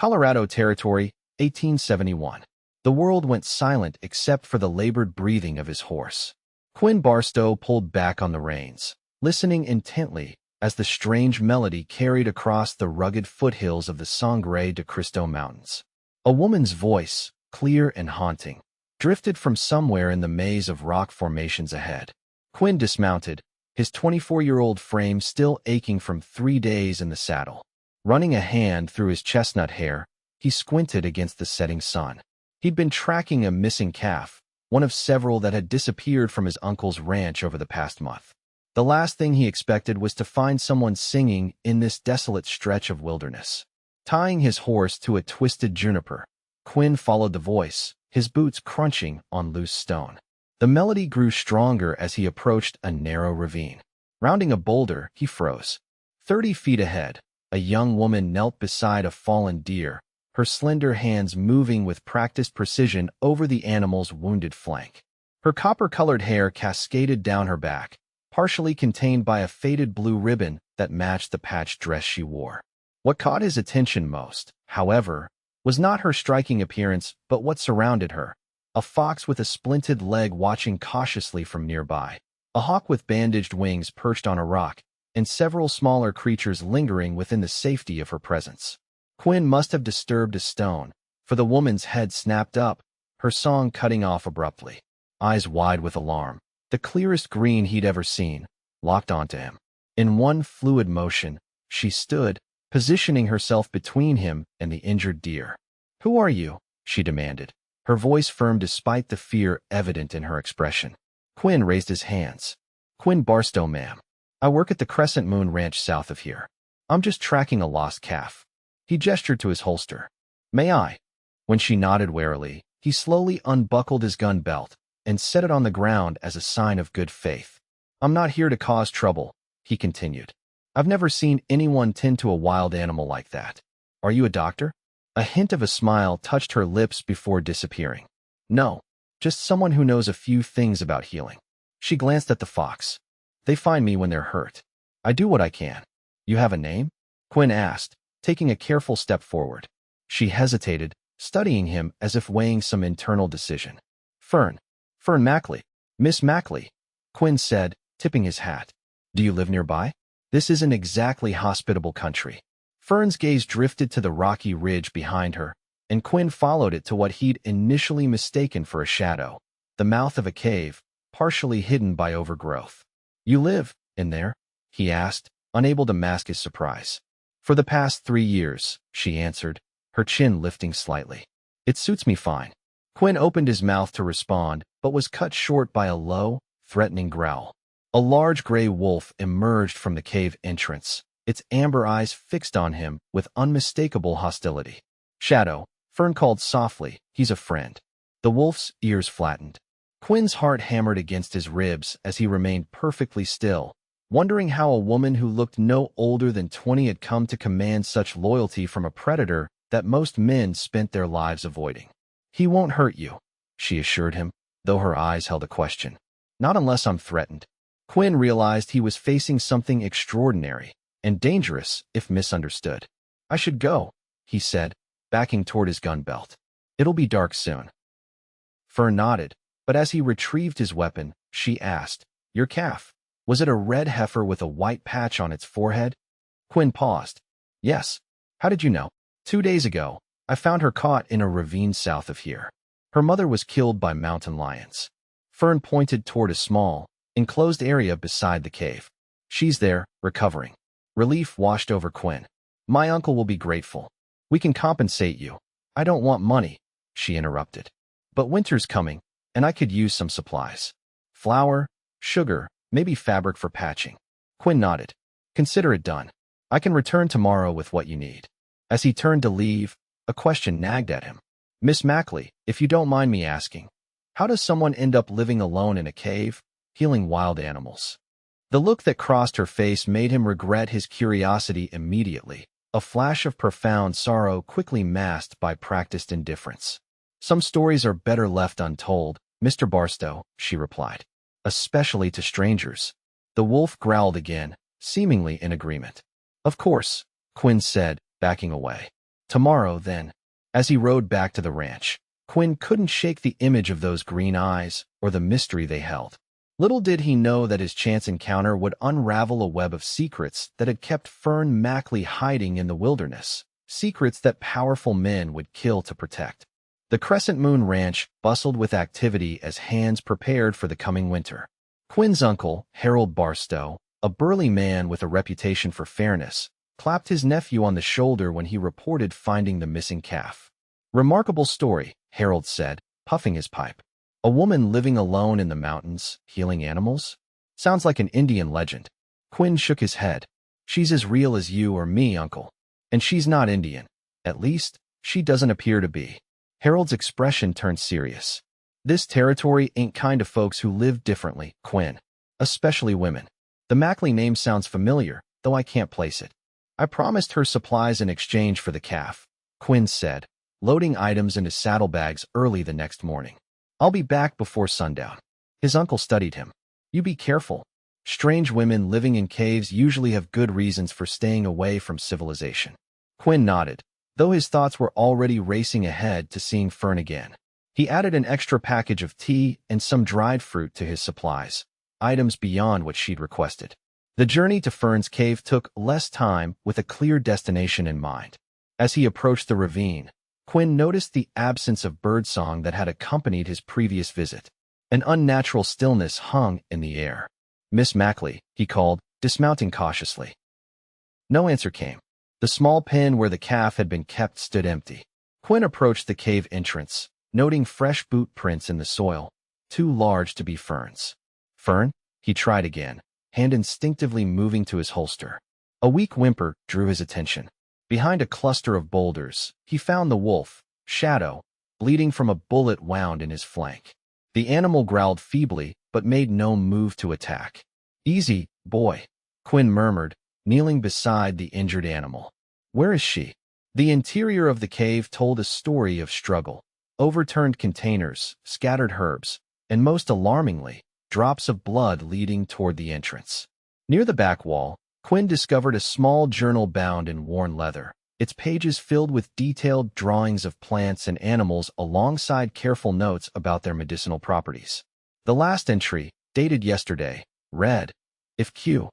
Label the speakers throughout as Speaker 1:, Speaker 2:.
Speaker 1: Colorado Territory, 1871. The world went silent except for the labored breathing of his horse. Quinn Barstow pulled back on the reins, listening intently as the strange melody carried across the rugged foothills of the Sangre de Cristo Mountains. A woman's voice, clear and haunting, drifted from somewhere in the maze of rock formations ahead. Quinn dismounted, his 24-year-old frame still aching from 3 days in the saddle. Running a hand through his chestnut hair, he squinted against the setting sun. He'd been tracking a missing calf, one of several that had disappeared from his uncle's ranch over the past month. The last thing he expected was to find someone singing in this desolate stretch of wilderness. Tying his horse to a twisted juniper, Quinn followed the voice, his boots crunching on loose stone. The melody grew stronger as he approached a narrow ravine. Rounding a boulder, he froze. 30 feet ahead, a young woman knelt beside a fallen deer, her slender hands moving with practiced precision over the animal's wounded flank. Her copper-colored hair cascaded down her back, partially contained by a faded blue ribbon that matched the patched dress she wore. What caught his attention most, however, was not her striking appearance but what surrounded her. A fox with a splinted leg watching cautiously from nearby, a hawk with bandaged wings perched on a rock, and several smaller creatures lingering within the safety of her presence. Quinn must have disturbed a stone, for the woman's head snapped up, her song cutting off abruptly. Eyes wide with alarm, the clearest green he'd ever seen, locked onto him. In one fluid motion, she stood, positioning herself between him and the injured deer. "Who are you?" she demanded, her voice firm despite the fear evident in her expression. Quinn raised his hands. "Quinn Barstow, ma'am. I work at the Crescent Moon Ranch south of here. I'm just tracking a lost calf." He gestured to his holster. "May I?" When she nodded warily, he slowly unbuckled his gun belt and set it on the ground as a sign of good faith. "I'm not here to cause trouble," he continued. "I've never seen anyone tend to a wild animal like that. Are you a doctor?" A hint of a smile touched her lips before disappearing. "No, just someone who knows a few things about healing." She glanced at the fox. "They find me when they're hurt. I do what I can." "You have a name?" Quinn asked, taking a careful step forward. She hesitated, studying him as if weighing some internal decision. Fern Mackley. Miss Mackley," Quinn said, tipping his hat. "Do you live nearby? This isn't exactly hospitable country." Fern's gaze drifted to the rocky ridge behind her, and Quinn followed it to what he'd initially mistaken for a shadow, the mouth of a cave, partially hidden by overgrowth. "You live in there?" he asked, unable to mask his surprise. "For the past 3 years," she answered, her chin lifting slightly. "It suits me fine." Quinn opened his mouth to respond, but was cut short by a low, threatening growl. A large gray wolf emerged from the cave entrance, its amber eyes fixed on him with unmistakable hostility. "Shadow," Fern called softly, "he's a friend." The wolf's ears flattened. Quinn's heart hammered against his ribs as he remained perfectly still, wondering how a woman who looked no older than 20 had come to command such loyalty from a predator that most men spent their lives avoiding. "He won't hurt you," she assured him, though her eyes held a question. "Not unless I'm threatened." Quinn realized he was facing something extraordinary and dangerous if misunderstood. "I should go," he said, backing toward his gun belt. "It'll be dark soon." Fern nodded, but as he retrieved his weapon, she asked, "Your calf? Was it a red heifer with a white patch on its forehead?" Quinn paused. "Yes. How did you know?" 2 days ago, I found her caught in a ravine south of here. Her mother was killed by mountain lions." Fern pointed toward a small, enclosed area beside the cave. "She's there, recovering." Relief washed over Quinn. "My uncle will be grateful. We can compensate you." "I don't want money," she interrupted. "But winter's coming, and I could use some supplies. Flour, sugar, maybe fabric for patching." Quinn nodded. "Consider it done. I can return tomorrow with what you need." As he turned to leave, a question nagged at him. "Miss Mackley, if you don't mind me asking, how does someone end up living alone in a cave, healing wild animals?" The look that crossed her face made him regret his curiosity immediately, a flash of profound sorrow quickly masked by practiced indifference. "Some stories are better left untold, Mr. Barstow," she replied. "Especially to strangers." The wolf growled again, seemingly in agreement. "Of course," Quinn said, backing away. Tomorrow, then. As he rode back to the ranch, Quinn couldn't shake the image of those green eyes or the mystery they held. Little did he know that his chance encounter would unravel a web of secrets that had kept Fern Mackley hiding in the wilderness, secrets that powerful men would kill to protect. The Crescent Moon Ranch bustled with activity as hands prepared for the coming winter. Quinn's uncle, Harold Barstow, a burly man with a reputation for fairness, clapped his nephew on the shoulder when he reported finding the missing calf. "Remarkable story," Harold said, puffing his pipe. "A woman living alone in the mountains, healing animals? Sounds like an Indian legend." Quinn shook his head. "She's as real as you or me, uncle. And she's not Indian. At least, she doesn't appear to be." Harold's expression turned serious. "This territory ain't kind of folks who live differently, Quinn. Especially women. The Mackley name sounds familiar, though I can't place it." "I promised her supplies in exchange for the calf," Quinn said, loading items into saddlebags early the next morning. "I'll be back before sundown." His uncle studied him. "You be careful. Strange women living in caves usually have good reasons for staying away from civilization." Quinn nodded, though his thoughts were already racing ahead to seeing Fern again. He added an extra package of tea and some dried fruit to his supplies, items beyond what she'd requested. The journey to Fern's cave took less time with a clear destination in mind. As he approached the ravine, Quinn noticed the absence of birdsong that had accompanied his previous visit. An unnatural stillness hung in the air. "Miss Mackley," he called, dismounting cautiously. No answer came. The small pen where the calf had been kept stood empty. Quinn approached the cave entrance, noting fresh boot prints in the soil, too large to be Fern's. "Fern?" He tried again, hand instinctively moving to his holster. A weak whimper drew his attention. Behind a cluster of boulders, he found the wolf, Shadow, bleeding from a bullet wound in his flank. The animal growled feebly, but made no move to attack. "Easy, boy," Quinn murmured, kneeling beside the injured animal. "Where is she?" The interior of the cave told a story of struggle. Overturned containers, scattered herbs, and most alarmingly, drops of blood leading toward the entrance. Near the back wall, Quinn discovered a small journal bound in worn leather, its pages filled with detailed drawings of plants and animals alongside careful notes about their medicinal properties. The last entry, dated yesterday, read, "If Q.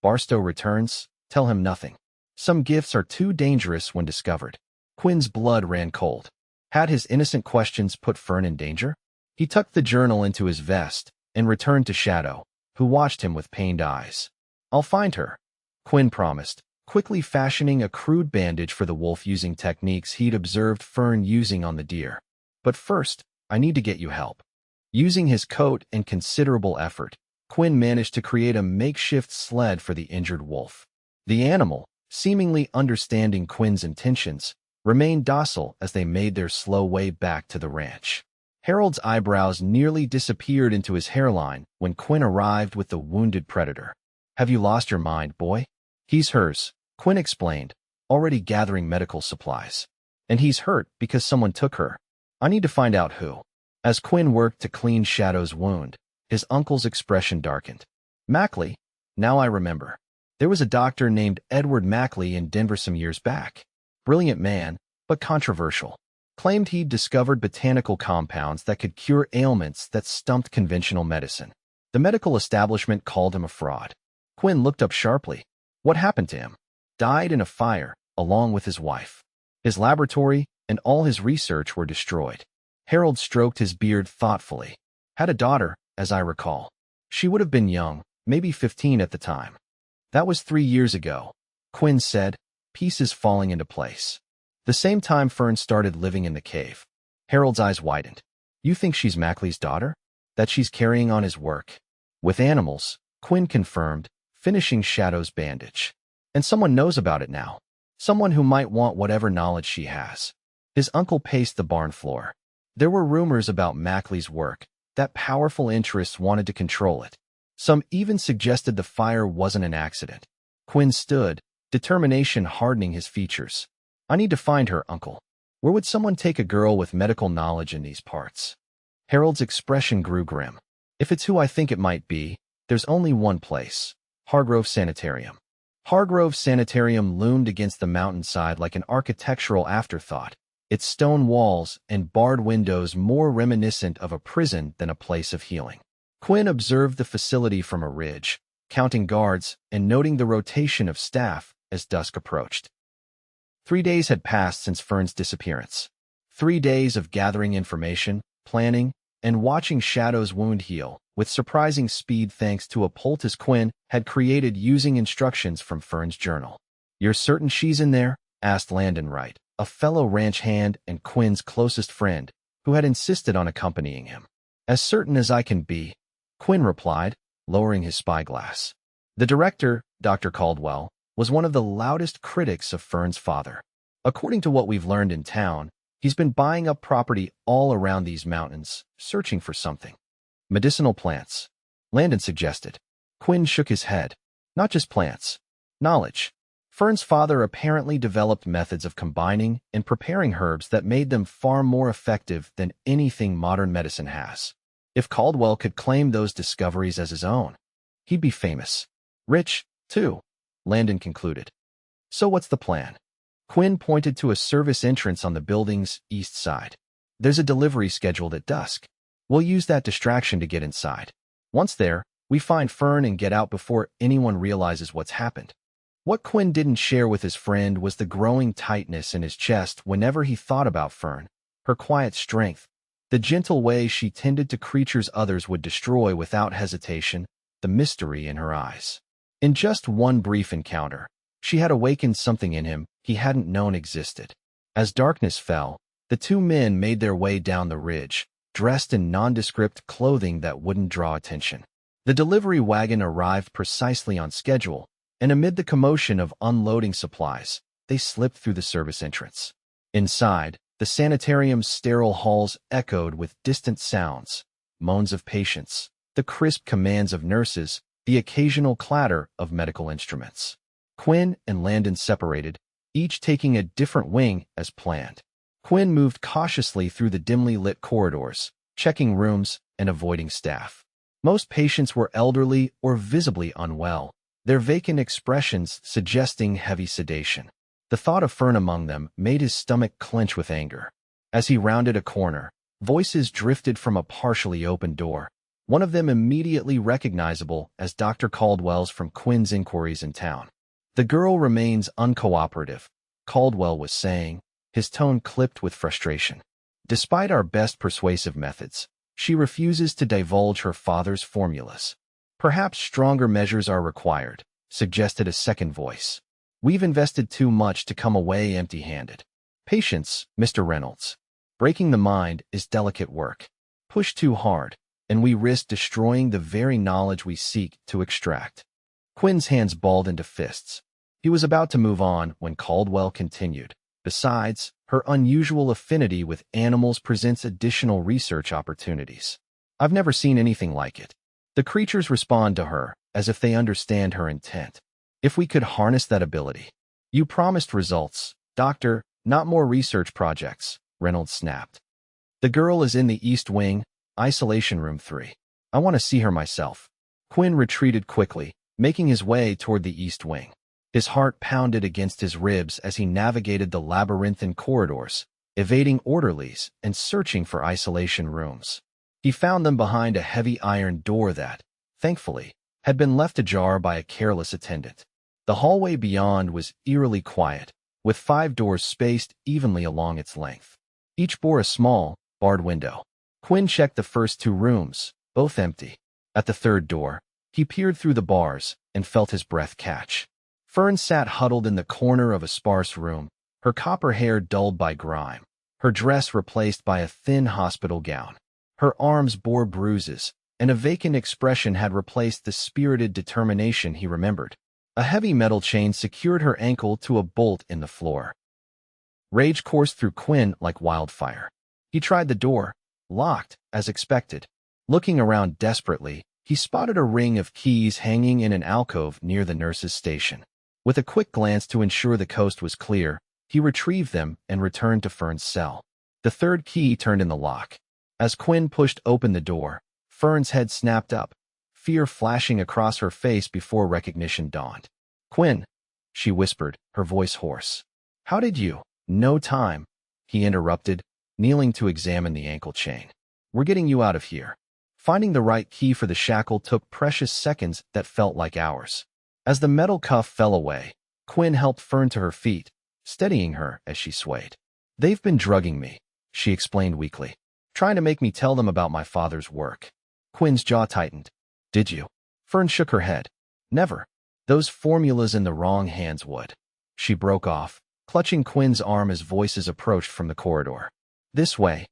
Speaker 1: Barstow returns, tell him nothing. Some gifts are too dangerous when discovered." Quinn's blood ran cold. Had his innocent questions put Fern in danger? He tucked the journal into his vest and returned to Shadow, who watched him with pained eyes. "I'll find her," Quinn promised, quickly fashioning a crude bandage for the wolf using techniques he'd observed Fern using on the deer. "But first, I need to get you help." Using his coat and considerable effort, Quinn managed to create a makeshift sled for the injured wolf. The animal, seemingly understanding Quinn's intentions, remained docile as they made their slow way back to the ranch. Harold's eyebrows nearly disappeared into his hairline when Quinn arrived with the wounded predator. "Have you lost your mind, boy?" "He's hers," Quinn explained, already gathering medical supplies. "And he's hurt because someone took her. I need to find out who." As Quinn worked to clean Shadow's wound, his uncle's expression darkened. "Mackley? Now I remember. There was a doctor named Edward Mackley in Denver some years back. Brilliant man, but controversial. Claimed he'd discovered botanical compounds that could cure ailments that stumped conventional medicine. The medical establishment called him a fraud." Quinn looked up sharply. "What happened to him?" "Died in a fire, along with his wife. His laboratory and all his research were destroyed." Harold stroked his beard thoughtfully. "Had a daughter, as I recall. She would have been young, maybe 15 at the time." "That was 3 years ago," Quinn said, pieces falling into place. "The same time Fern started living in the cave." Harold's eyes widened. "You think she's Mackley's daughter? That she's carrying on his work?" "With animals," Quinn confirmed, finishing Shadow's bandage. "And someone knows about it now. Someone who might want whatever knowledge she has." His uncle paced the barn floor. There were rumors about Mackley's work, that powerful interests wanted to control it. Some even suggested the fire wasn't an accident. Quinn stood, determination hardening his features. "I need to find her, uncle. Where would someone take a girl with medical knowledge in these parts?" Harold's expression grew grim. "If it's who I think it might be, there's only one place. Hargrove Sanitarium." Hargrove Sanitarium loomed against the mountainside like an architectural afterthought, its stone walls and barred windows more reminiscent of a prison than a place of healing. Quinn observed the facility from a ridge, counting guards and noting the rotation of staff as dusk approached. 3 days had passed since Fern's disappearance. 3 days of gathering information, planning, and watching Shadow's wound heal, with surprising speed thanks to a poultice Quinn had created using instructions from Fern's journal. "You're certain she's in there?" asked Landon Wright, a fellow ranch hand and Quinn's closest friend, who had insisted on accompanying him. "As certain as I can be," Quinn replied, lowering his spyglass. The director, Dr. Caldwell, was one of the loudest critics of Fern's father. "According to what we've learned in town, he's been buying up property all around these mountains, searching for something." "Medicinal plants," Landon suggested. Quinn shook his head. "Not just plants. Knowledge." Fern's father apparently developed methods of combining and preparing herbs that made them far more effective than anything modern medicine has. If Caldwell could claim those discoveries as his own, he'd be famous. Rich, too, Landon concluded. "So what's the plan?" Quinn pointed to a service entrance on the building's east side. "There's a delivery scheduled at dusk. We'll use that distraction to get inside. Once there, we find Fern and get out before anyone realizes what's happened." What Quinn didn't share with his friend was the growing tightness in his chest whenever he thought about Fern, her quiet strength, the gentle way she tended to creatures others would destroy without hesitation, the mystery in her eyes. In just one brief encounter, she had awakened something in him he hadn't known existed. As darkness fell, the two men made their way down the ridge, dressed in nondescript clothing that wouldn't draw attention. The delivery wagon arrived precisely on schedule, and amid the commotion of unloading supplies, they slipped through the service entrance. Inside, the sanitarium's sterile halls echoed with distant sounds, moans of patients, the crisp commands of nurses, the occasional clatter of medical instruments. Quinn and Landon separated, each taking a different wing as planned. Quinn moved cautiously through the dimly lit corridors, checking rooms and avoiding staff. Most patients were elderly or visibly unwell, their vacant expressions suggesting heavy sedation. The thought of Fern among them made his stomach clench with anger. As he rounded a corner, voices drifted from a partially open door, one of them immediately recognizable as Dr. Caldwell's from Quinn's inquiries in town. "The girl remains uncooperative," Caldwell was saying, his tone clipped with frustration. "Despite our best persuasive methods, she refuses to divulge her father's formulas. Perhaps stronger measures are required," suggested a second voice. "We've invested too much to come away empty-handed." "Patience, Mr. Reynolds. Breaking the mind is delicate work. Push too hard, and we risk destroying the very knowledge we seek to extract." Quinn's hands balled into fists. He was about to move on when Caldwell continued. "Besides, her unusual affinity with animals presents additional research opportunities. I've never seen anything like it. The creatures respond to her as if they understand her intent. If we could harness that ability." "You promised results, Doctor, not more research projects," Reynolds snapped. "The girl is in the East Wing, Isolation Room 3. I want to see her myself." Quinn retreated quickly, making his way toward the East Wing. His heart pounded against his ribs as he navigated the labyrinthine corridors, evading orderlies and searching for isolation rooms. He found them behind a heavy iron door that, thankfully, had been left ajar by a careless attendant. The hallway beyond was eerily quiet, with 5 doors spaced evenly along its length. Each bore a small, barred window. Quinn checked the first 2 rooms, both empty. At the third door, he peered through the bars and felt his breath catch. Fern sat huddled in the corner of a sparse room, her copper hair dulled by grime, her dress replaced by a thin hospital gown. Her arms bore bruises, and a vacant expression had replaced the spirited determination he remembered. A heavy metal chain secured her ankle to a bolt in the floor. Rage coursed through Quinn like wildfire. He tried the door, locked, as expected. Looking around desperately, he spotted a ring of keys hanging in an alcove near the nurse's station. With a quick glance to ensure the coast was clear, he retrieved them and returned to Fern's cell. The third key turned in the lock. As Quinn pushed open the door, Fern's head snapped up, fear flashing across her face before recognition dawned. "Quinn, she whispered, her voice hoarse. How did you? No time, he interrupted, kneeling to examine the ankle chain. We're getting you out of here. Finding the right key for the shackle took precious seconds that felt like hours. As the metal cuff fell away, Quinn helped Fern to her feet, steadying her as she swayed. They've been drugging me, she explained weakly, trying to make me tell them about my father's work. Quinn's jaw tightened. Did you? Fern shook her head. Never. Those formulas in the wrong hands would. She broke off, clutching Quinn's arm as voices approached from the corridor. This way,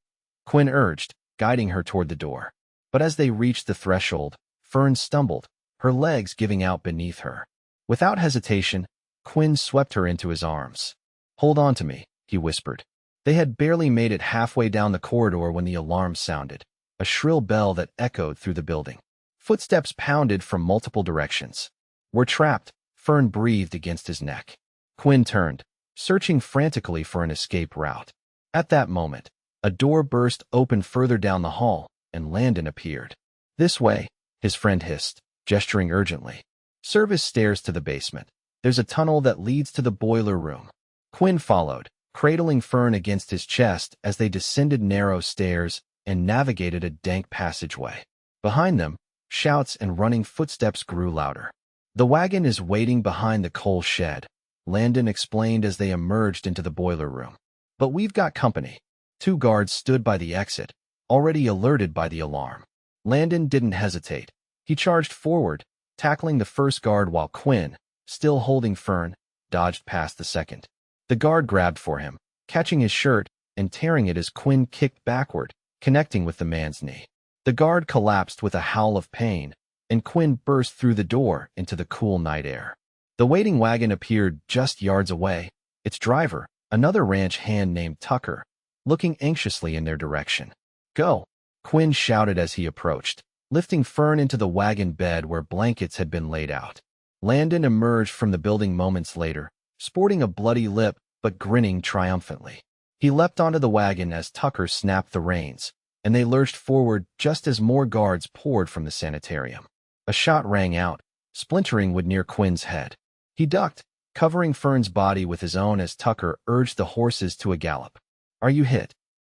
Speaker 1: Quinn urged, guiding her toward the door. But as they reached the threshold, Fern stumbled, her legs giving out beneath her. Without hesitation, Quinn swept her into his arms. Hold on to me, he whispered. They had barely made it halfway down the corridor when the alarm sounded, a shrill bell that echoed through the building. Footsteps pounded from multiple directions. We're trapped, Fern breathed against his neck. Quinn turned, searching frantically for an escape route. At that moment, a door burst open further down the hall, and Landon appeared. This way, his friend hissed, gesturing urgently. Service stairs to the basement. There's a tunnel that leads to the boiler room. Quinn followed, cradling Fern against his chest as they descended narrow stairs and navigated a dank passageway. Behind them, shouts and running footsteps grew louder. The wagon is waiting behind the coal shed, Landon explained as they emerged into the boiler room. But we've got company. 2 guards stood by the exit, already alerted by the alarm. Landon didn't hesitate. He charged forward, tackling the first guard while Quinn, still holding Fern, dodged past the second. The guard grabbed for him, catching his shirt and tearing it as Quinn kicked backward, connecting with the man's knee. The guard collapsed with a howl of pain, and Quinn burst through the door into the cool night air. The waiting wagon appeared just yards away, its driver, another ranch hand named Tucker, looking anxiously in their direction. Go, Quinn shouted as he approached, lifting Fern into the wagon bed where blankets had been laid out. Landon emerged from the building moments later, sporting a bloody lip but grinning triumphantly. He leapt onto the wagon as Tucker snapped the reins, and they lurched forward just as more guards poured from the sanitarium. A shot rang out, splintering wood near Quinn's head. He ducked, covering Fern's body with his own as Tucker urged the horses to a gallop. Are you hit?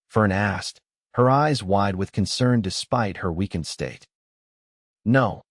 Speaker 1: Fern asked, her eyes wide with concern despite her weakened state. No,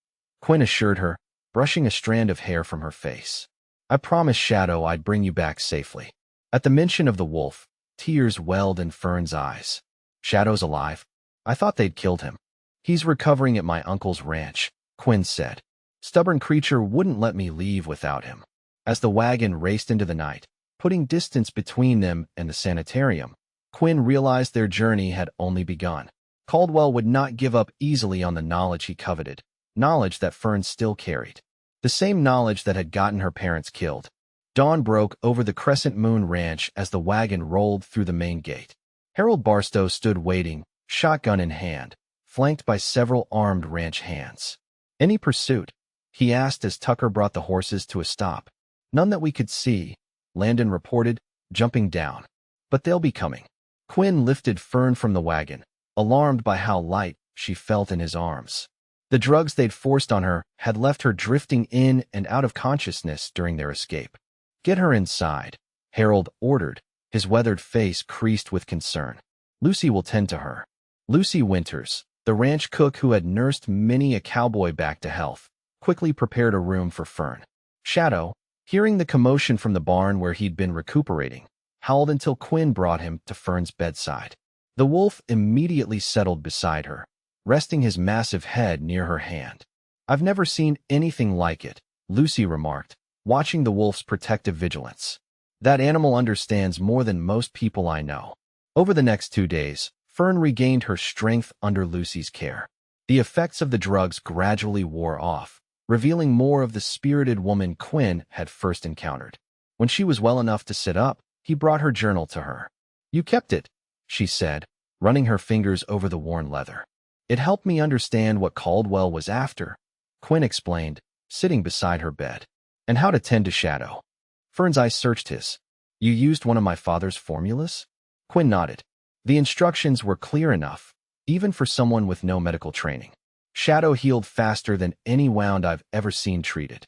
Speaker 1: Quinn assured her, brushing a strand of hair from her face. I promised Shadow I'd bring you back safely. At the mention of the wolf, tears welled in Fern's eyes. Shadow's alive. I thought they'd killed him. He's recovering at my uncle's ranch, Quinn said. Stubborn creature wouldn't let me leave without him. As the wagon raced into the night, putting distance between them and the sanitarium, Quinn realized their journey had only begun. Caldwell would not give up easily on the knowledge he coveted, knowledge that Fern still carried. The same knowledge that had gotten her parents killed. Dawn broke over the Crescent Moon Ranch as the wagon rolled through the main gate. Harold Barstow stood waiting, shotgun in hand, flanked by several armed ranch hands. Any pursuit? He asked as Tucker brought the horses to a stop. None that we could see, Landon reported, jumping down. But they'll be coming. Quinn lifted Fern from the wagon, alarmed by how light she felt in his arms. The drugs they'd forced on her had left her drifting in and out of consciousness during their escape. Get her inside, Harold ordered, his weathered face creased with concern. Lucy will tend to her. Lucy Winters, the ranch cook who had nursed many a cowboy back to health, quickly prepared a room for Fern. Shadow, hearing the commotion from the barn where he'd been recuperating, howled until Quinn brought him to Fern's bedside. The wolf immediately settled beside her, resting his massive head near her hand. I've never seen anything like it, Lucy remarked, watching the wolf's protective vigilance. That animal understands more than most people I know. Over the next 2 days, Fern regained her strength under Lucy's care. The effects of the drugs gradually wore off, revealing more of the spirited woman Quinn had first encountered. When she was well enough to sit up, he brought her journal to her. You kept it, she said, running her fingers over the worn leather. It helped me understand what Caldwell was after, Quinn explained, sitting beside her bed. And how to tend to Shadow. Fern's eyes searched his. You used one of my father's formulas? Quinn nodded. The instructions were clear enough, even for someone with no medical training. Shadow healed faster than any wound I've ever seen treated.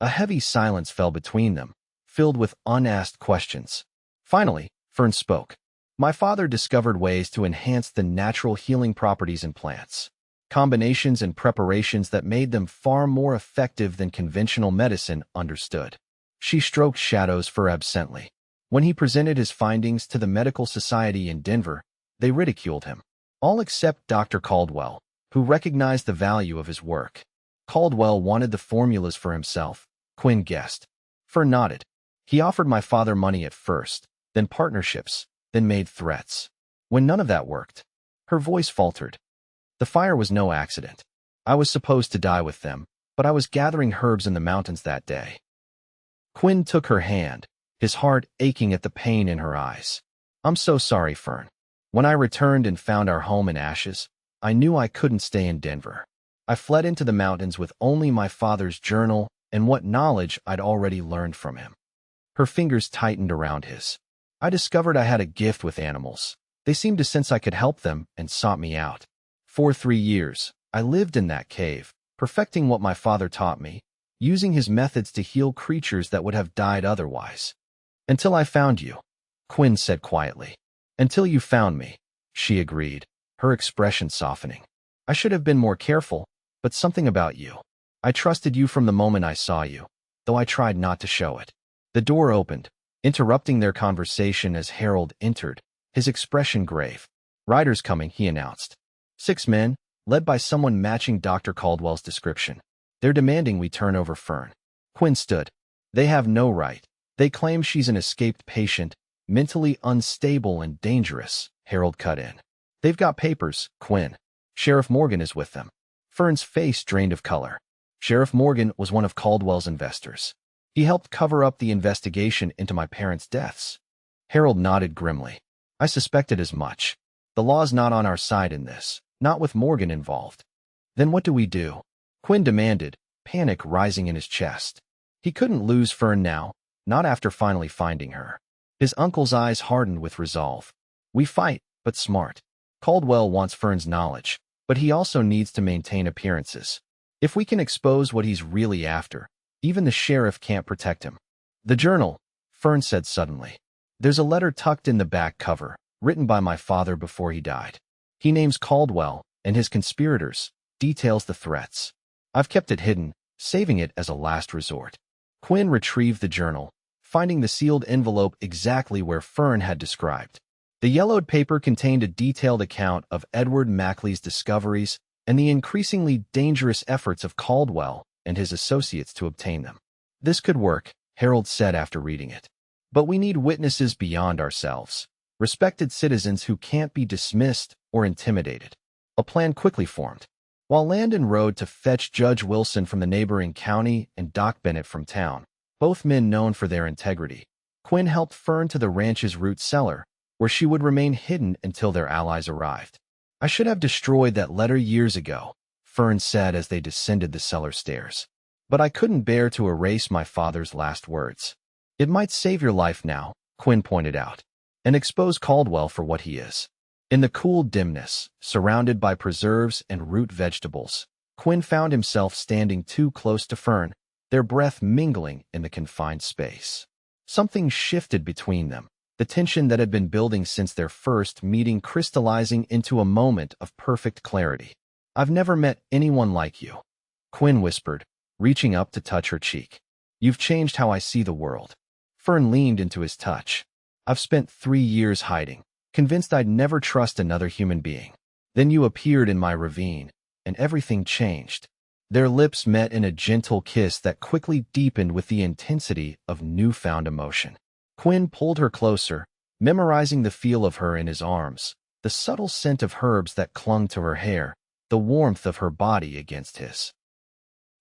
Speaker 1: A heavy silence fell between them, filled with unasked questions. Finally, Fern spoke. My father discovered ways to enhance the natural healing properties in plants. Combinations and preparations that made them far more effective than conventional medicine understood. She stroked Shadow's fur absently. When he presented his findings to the medical society in Denver, they ridiculed him. All except Dr. Caldwell, who recognized the value of his work. Caldwell wanted the formulas for himself, Quinn guessed. Fern nodded. He offered my father money at first, then partnerships, then made threats. When none of that worked, her voice faltered. The fire was no accident. I was supposed to die with them, but I was gathering herbs in the mountains that day. Quinn took her hand, his heart aching at the pain in her eyes. I'm so sorry, Fern. When I returned and found our home in ashes, I knew I couldn't stay in Denver. I fled into the mountains with only my father's journal and what knowledge I'd already learned from him. Her fingers tightened around his. I discovered I had a gift with animals. They seemed to sense I could help them and sought me out. For 3 years, I lived in that cave, perfecting what my father taught me, using his methods to heal creatures that would have died otherwise. Until I found you, Quinn said quietly. Until you found me, she agreed, her expression softening. I should have been more careful, but something about you. I trusted you from the moment I saw you, though I tried not to show it. The door opened, interrupting their conversation as Harold entered, his expression grave. Riders coming, he announced. 6 men, led by someone matching Dr. Caldwell's description. They're demanding we turn over Fern. Quinn stood. They have no right. They claim she's an escaped patient, mentally unstable and dangerous, Harold cut in. They've got papers, Quinn. Sheriff Morgan is with them. Fern's face drained of color. Sheriff Morgan was one of Caldwell's investors. He helped cover up the investigation into my parents' deaths. Harold nodded grimly. I suspected as much. The law's not on our side in this, not with Morgan involved. Then what do we do? Quinn demanded, panic rising in his chest. He couldn't lose Fern now, not after finally finding her. His uncle's eyes hardened with resolve. We fight, but smart. Caldwell wants Fern's knowledge, but he also needs to maintain appearances. If we can expose what he's really after, even the sheriff can't protect him. The journal, Fern said suddenly. There's a letter tucked in the back cover, written by my father before he died. He names Caldwell and his conspirators, details the threats. I've kept it hidden, saving it as a last resort. Quinn retrieved the journal, finding the sealed envelope exactly where Fern had described. The yellowed paper contained a detailed account of Edward Mackley's discoveries and the increasingly dangerous efforts of Caldwell and his associates to obtain them. This could work, Harold said after reading it. But we need witnesses beyond ourselves, respected citizens who can't be dismissed or intimidated. A plan quickly formed. While Landon rode to fetch Judge Wilson from the neighboring county and Doc Bennett from town, both men known for their integrity, Quinn helped Fern to the ranch's root cellar, where she would remain hidden until their allies arrived. I should have destroyed that letter years ago, Fern said as they descended the cellar stairs. But I couldn't bear to erase my father's last words. It might save your life now, Quinn pointed out, and expose Caldwell for what he is. In the cool dimness, surrounded by preserves and root vegetables, Quinn found himself standing too close to Fern, their breath mingling in the confined space. Something shifted between them, the tension that had been building since their first meeting crystallizing into a moment of perfect clarity. I've never met anyone like you, Quinn whispered, reaching up to touch her cheek. You've changed how I see the world. Fern leaned into his touch. I've spent 3 years hiding, convinced I'd never trust another human being. Then you appeared in my ravine, and everything changed. Their lips met in a gentle kiss that quickly deepened with the intensity of newfound emotion. Quinn pulled her closer, memorizing the feel of her in his arms, the subtle scent of herbs that clung to her hair, the warmth of her body against his.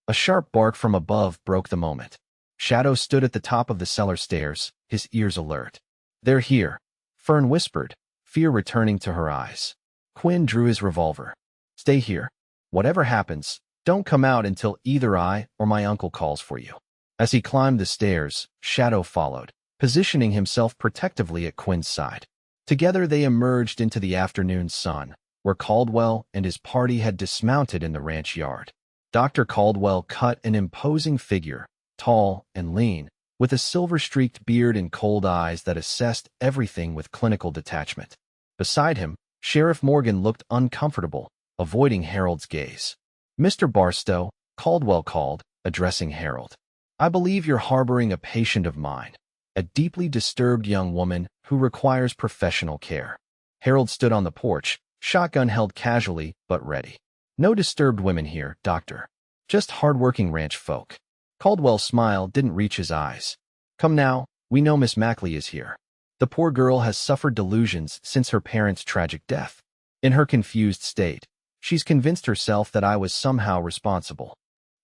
Speaker 1: A sharp bark from above broke the moment. Shadow stood at the top of the cellar stairs, his ears alert. They're here, Fern whispered, fear returning to her eyes. Quinn drew his revolver. Stay here. Whatever happens, don't come out until either I or my uncle calls for you. As he climbed the stairs, Shadow followed, positioning himself protectively at Quinn's side. Together they emerged into the afternoon sun, where Caldwell and his party had dismounted in the ranch yard. Dr. Caldwell cut an imposing figure, tall and lean, with a silver-streaked beard and cold eyes that assessed everything with clinical detachment. Beside him, Sheriff Morgan looked uncomfortable, avoiding Harold's gaze. "Mr. Barstow," Caldwell called, addressing Harold. "I believe you're harboring a patient of mine, a deeply disturbed young woman who requires professional care." Harold stood on the porch, shotgun held casually but ready. "No disturbed women here, Doctor. Just hard-working ranch folk." Caldwell's smile didn't reach his eyes. "Come now, we know Miss Mackley is here. The poor girl has suffered delusions since her parents' tragic death. In her confused state, she's convinced herself that I was somehow responsible."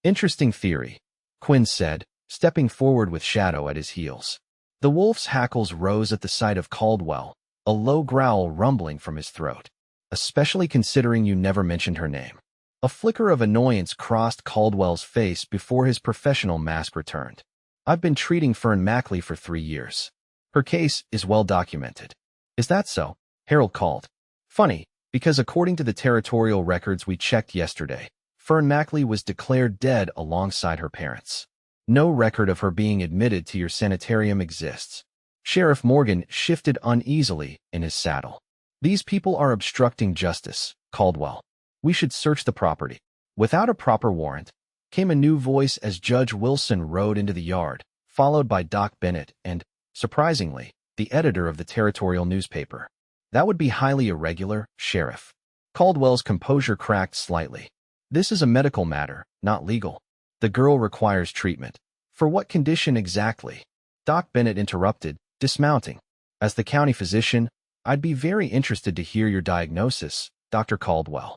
Speaker 1: "Interesting theory," Quinn said, stepping forward with Shadow at his heels. The wolf's hackles rose at the sight of Caldwell, a low growl rumbling from his throat. "Especially considering you never mentioned her name." A flicker of annoyance crossed Caldwell's face before his professional mask returned. "I've been treating Fern Mackley for 3 years. Her case is well documented." "Is that so?" Harold called. "Funny, because according to the territorial records we checked yesterday, Fern Mackley was declared dead alongside her parents. No record of her being admitted to your sanitarium exists." Sheriff Morgan shifted uneasily in his saddle. "These people are obstructing justice, Caldwell. We should search the property." Without a proper warrant, came a new voice as Judge Wilson rode into the yard, followed by Doc Bennett and, surprisingly, the editor of the territorial newspaper. "That would be highly irregular, Sheriff." Caldwell's composure cracked slightly. "This is a medical matter, not legal. The girl requires treatment." "For what condition exactly?" Doc Bennett interrupted, dismounting. "As the county physician, I'd be very interested to hear your diagnosis, Dr. Caldwell."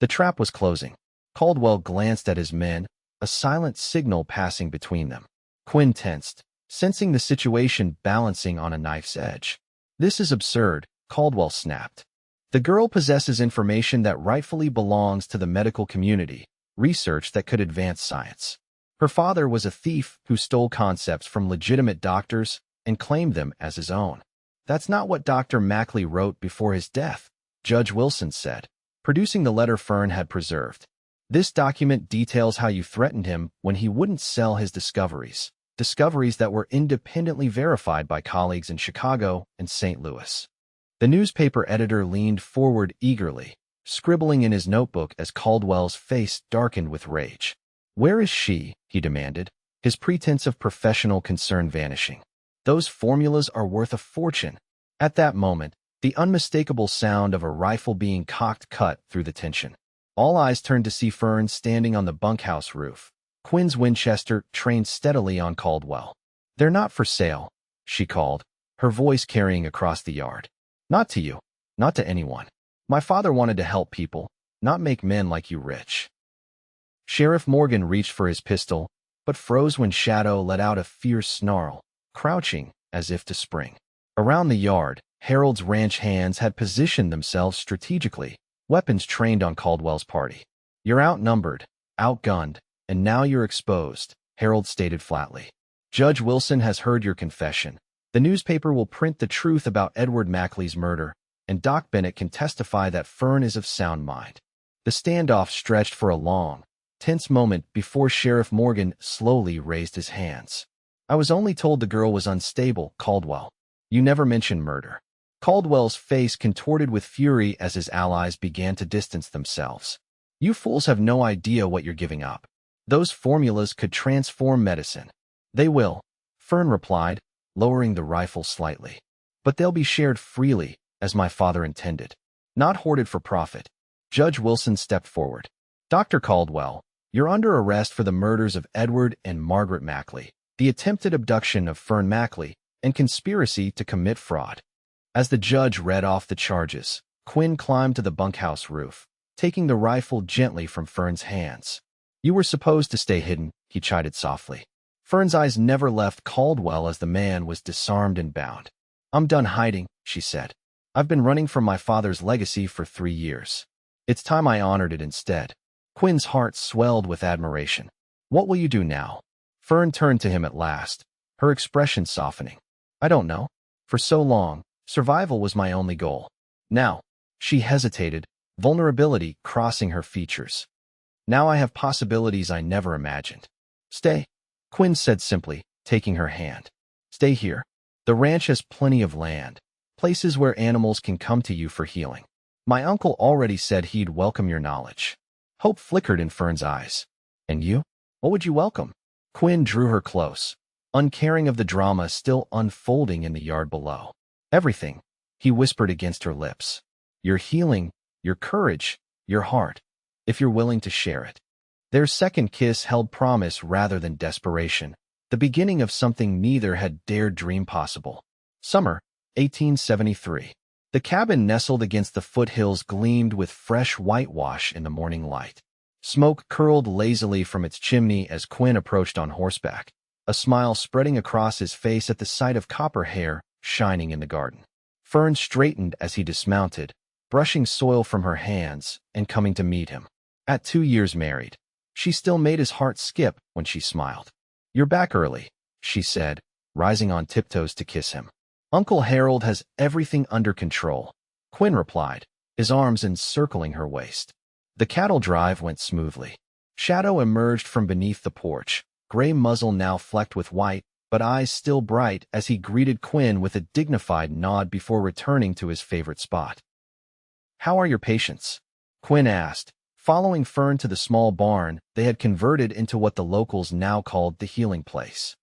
Speaker 1: The trap was closing. Caldwell glanced at his men, a silent signal passing between them. Quinn tensed, sensing the situation balancing on a knife's edge. "This is absurd," Caldwell snapped. "The girl possesses information that rightfully belongs to the medical community, research that could advance science. Her father was a thief who stole concepts from legitimate doctors and claimed them as his own." "That's not what Dr. Mackley wrote before his death," Judge Wilson said, producing the letter Fern had preserved. "This document details how you threatened him when he wouldn't sell his discoveries that were independently verified by colleagues in Chicago and St. Louis." The newspaper editor leaned forward eagerly, scribbling in his notebook as Caldwell's face darkened with rage. "Where is she?" he demanded, his pretense of professional concern vanishing. "Those formulas are worth a fortune." At that moment, the unmistakable sound of a rifle being cocked cut through the tension. All eyes turned to see Fern standing on the bunkhouse roof, Quinn's Winchester trained steadily on Caldwell. "They're not for sale," she called, her voice carrying across the yard. "Not to you, not to anyone. My father wanted to help people, not make men like you rich." Sheriff Morgan reached for his pistol, but froze when Shadow let out a fierce snarl, crouching as if to spring. Around the yard, Harold's ranch hands had positioned themselves strategically, weapons trained on Caldwell's party. "You're outnumbered, outgunned, and now you're exposed," Harold stated flatly. "Judge Wilson has heard your confession. The newspaper will print the truth about Edward Mackley's murder, and Doc Bennett can testify that Fern is of sound mind." The standoff stretched for a long, tense moment before Sheriff Morgan slowly raised his hands. "I was only told the girl was unstable, Caldwell. You never mentioned murder." Caldwell's face contorted with fury as his allies began to distance themselves. "You fools have no idea what you're giving up. Those formulas could transform medicine." "They will," Fern replied, lowering the rifle slightly. "But they'll be shared freely, as my father intended. Not hoarded for profit." Judge Wilson stepped forward. "Dr. Caldwell, you're under arrest for the murders of Edward and Margaret Mackley, the attempted abduction of Fern Mackley, and conspiracy to commit fraud." As the judge read off the charges, Quinn climbed to the bunkhouse roof, taking the rifle gently from Fern's hands. "You were supposed to stay hidden," he chided softly. Fern's eyes never left Caldwell as the man was disarmed and bound. "I'm done hiding," she said. "I've been running from my father's legacy for 3 years. It's time I honored it instead." Quinn's heart swelled with admiration. "What will you do now?" Fern turned to him at last, her expression softening. "I don't know. For so long, survival was my only goal. Now," she hesitated, vulnerability crossing her features. "Now I have possibilities I never imagined." "Stay," Quinn said simply, taking her hand. Stay here. The ranch has plenty of land, places where animals can come to you for healing. My uncle already said he'd welcome your knowledge. Hope flickered in Fern's eyes. And you? What would you welcome? Quinn drew her close, uncaring of the drama still unfolding in the yard below. Everything, he whispered against her lips. Your healing, your courage, your heart, if you're willing to share it. Their second kiss held promise rather than desperation, the beginning of something neither had dared dream possible. Summer, 1873. The cabin nestled against the foothills gleamed with fresh whitewash in the morning light. Smoke curled lazily from its chimney as Quinn approached on horseback, a smile spreading across his face at the sight of copper hair shining in the garden. Fern straightened as he dismounted, brushing soil from her hands and coming to meet him. At 2 years married, she still made his heart skip when she smiled. You're back early, she said, rising on tiptoes to kiss him. Uncle Harold has everything under control, Quinn replied, his arms encircling her waist. The cattle drive went smoothly. Shadow emerged from beneath the porch, gray muzzle now flecked with white, but eyes still bright as he greeted Quinn with a dignified nod before returning to his favorite spot. How are your patients? Quinn asked, following Fern to the small barn they had converted into what the locals now called the healing place.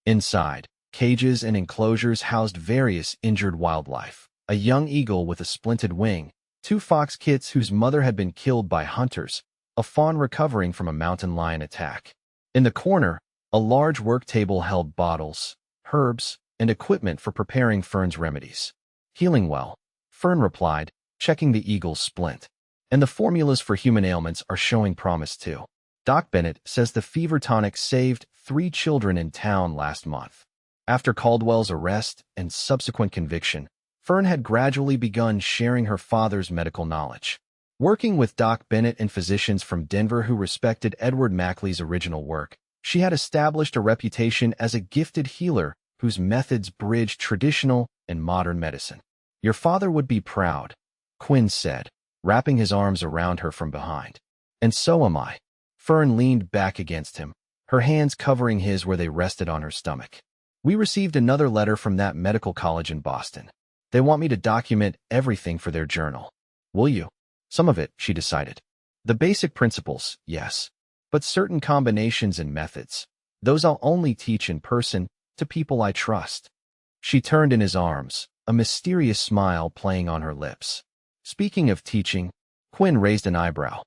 Speaker 1: Inside, cages and enclosures housed various injured wildlife, a young eagle with a splinted wing, 2 fox kits whose mother had been killed by hunters, a fawn recovering from a mountain lion attack. In the corner, a large work table held bottles, herbs, and equipment for preparing Fern's remedies. Healing well, Fern replied, checking the eagle's splint. And the formulas for human ailments are showing promise too. Doc Bennett says the fever tonic saved 3 children in town last month. After Caldwell's arrest and subsequent conviction, Fern had gradually begun sharing her father's medical knowledge. Working with Doc Bennett and physicians from Denver who respected Edward Mackley's original work, she had established a reputation as a gifted healer whose methods bridged traditional and modern medicine. Your father would be proud, Quinn said, wrapping his arms around her from behind. And so am I. Fern leaned back against him, her hands covering his where they rested on her stomach. We received another letter from that medical college in Boston. They want me to document everything for their journal. Will you? Some of it, she decided. The basic principles, yes. But certain combinations and methods, those I'll only teach in person to people I trust. She turned in his arms, a mysterious smile playing on her lips. Speaking of teaching, Quinn raised an eyebrow.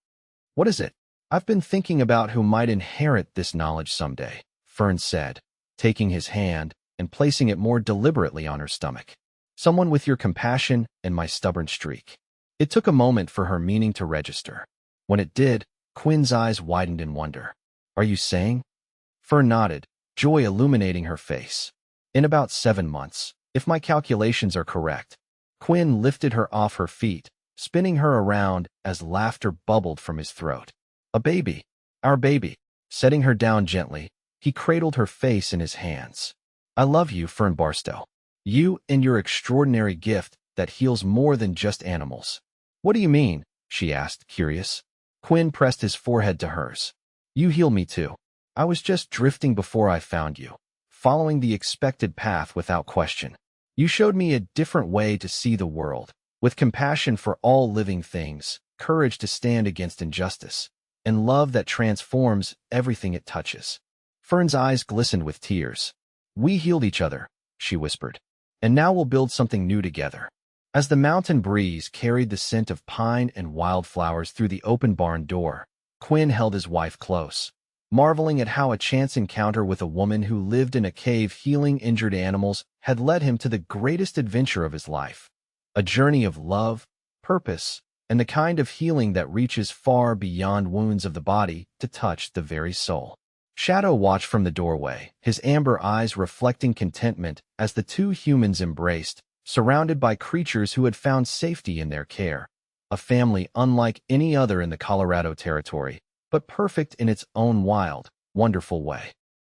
Speaker 1: What is it? I've been thinking about who might inherit this knowledge someday, Fern said, taking his hand and placing it more deliberately on her stomach. Someone with your compassion and my stubborn streak. It took a moment for her meaning to register. When it did, Quinn's eyes widened in wonder. Are you saying? Fern nodded, joy illuminating her face. In about 7 months, if my calculations are correct. Quinn lifted her off her feet, spinning her around as laughter bubbled from his throat. A baby, our baby. Setting her down gently, he cradled her face in his hands. I love you, Fern Barstow. You and your extraordinary gift that heals more than just animals. What do you mean? She asked, curious. Quinn pressed his forehead to hers. You heal me too. I was just drifting before I found you, following the expected path without question. You showed me a different way to see the world, with compassion for all living things, courage to stand against injustice, and love that transforms everything it touches. Fern's eyes glistened with tears. We healed each other, she whispered, and now we'll build something new together. As the mountain breeze carried the scent of pine and wildflowers through the open barn door, Quinn held his wife close, marveling at how a chance encounter with a woman who lived in a cave healing injured animals had led him to the greatest adventure of his life. A journey of love, purpose, and the kind of healing that reaches far beyond wounds of the body to touch the very soul. Shadow watched from the doorway, his amber eyes reflecting contentment as the 2 humans embraced, surrounded by creatures who had found safety in their care. A family unlike any other in the Colorado Territory, but perfect in its own wild, wonderful way.